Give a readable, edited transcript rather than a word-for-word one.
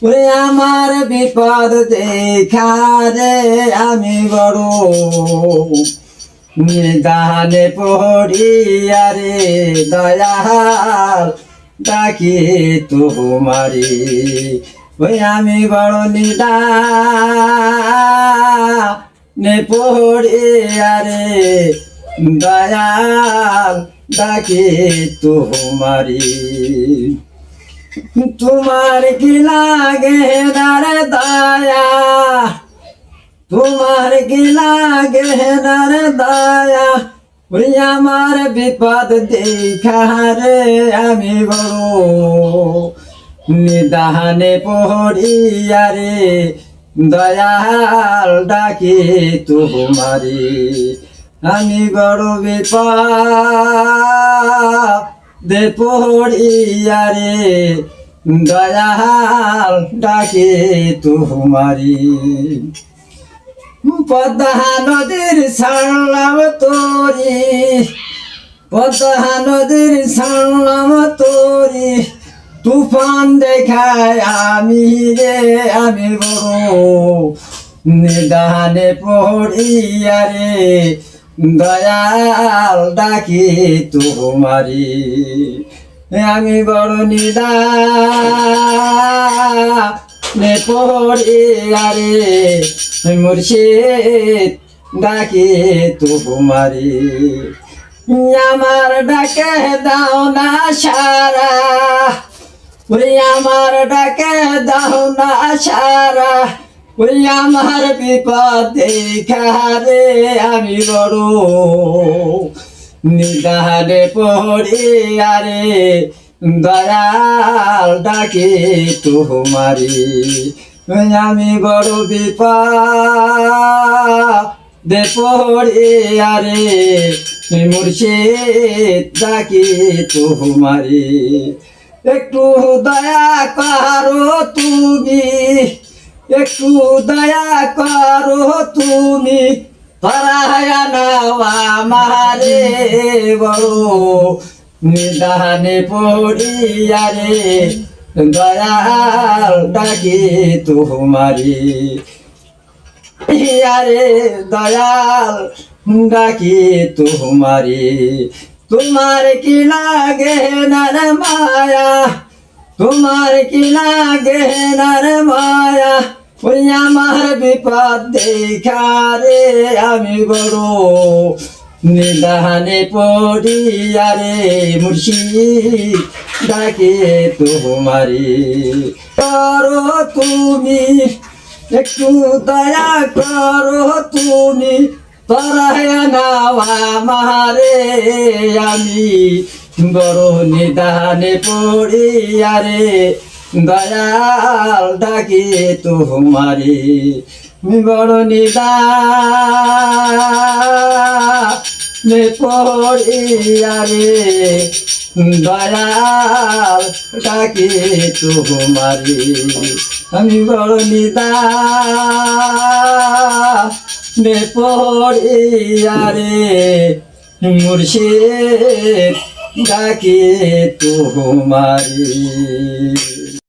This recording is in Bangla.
ওরে আমার বিপদ দেখা রে আমি বড় নিদানে পড়িয়া রে দয়াল ডাকি তোমারি। ওই আমি বড় নিদানে পড়িয়া রে দয়াল ডাকি তোমারি। তোমার কি লাগে রে দয়া, তোমার কি লাগে রে দয়া, ওই আমার বিপদ দেখা রে আমি বড় নিদানে পড়িয়া রে দয়াল ডাকি তোমারি। আমি বড় বিপদে পড়িয়া রে দয়াল ডাকি তোমারি। পদ্মা নদীর ছাড়লাম তোরি, পদ্মা নদীর ছাড়লাম তোরি, তুফান দেখায় আমি রে আমি বড় নিদানে পড়িয়া রে দয়াল ডাকি তোমারি। আমি বড় নিদানে পড়িয়া রে মুর্শিদ ডাকি তোমারি। আমার ডাকে দাও না সারা, ওই আমার ডাকে দাও না সারা, ওই আমার বিপদ দেখা রে আমি বড় নিদানে পড়িয়া রে দয়াল ডাকি তোমারি। আমি বড় বিপদে পড়িয়া রে মুর্শিদ ডাকি তোমারি। একটু দয়া করো তুমি, একটু দয়া করো তুমি, পরায়া নাও আমারে বড় নিদানে পড়িয়া রে দয়াল ডাকি তোমারি। রে দয়াল ডাকি তোমারি। তোমার কি লাগে না রে মায়া, তোমার কি লাগে না রে মায়া, ওই আমার বিপদ দেখা রে আমি বড় নিদানে পড়িয়া রে মুর্শিদ ডাকে তোমারি। করো তুমি একটু দয়া করো তুমি, পরায়া নাও আমারে আমি বড় নিদানে পড়িয়া রে দয়াল ডাকি তোমারি। বড় নিদানে পড়িয়া রে দয়াল ডাকি তোমারি। আমি বড় নিদানে পড়িয়া রে মুর্শিদ ডাকি তোমারি।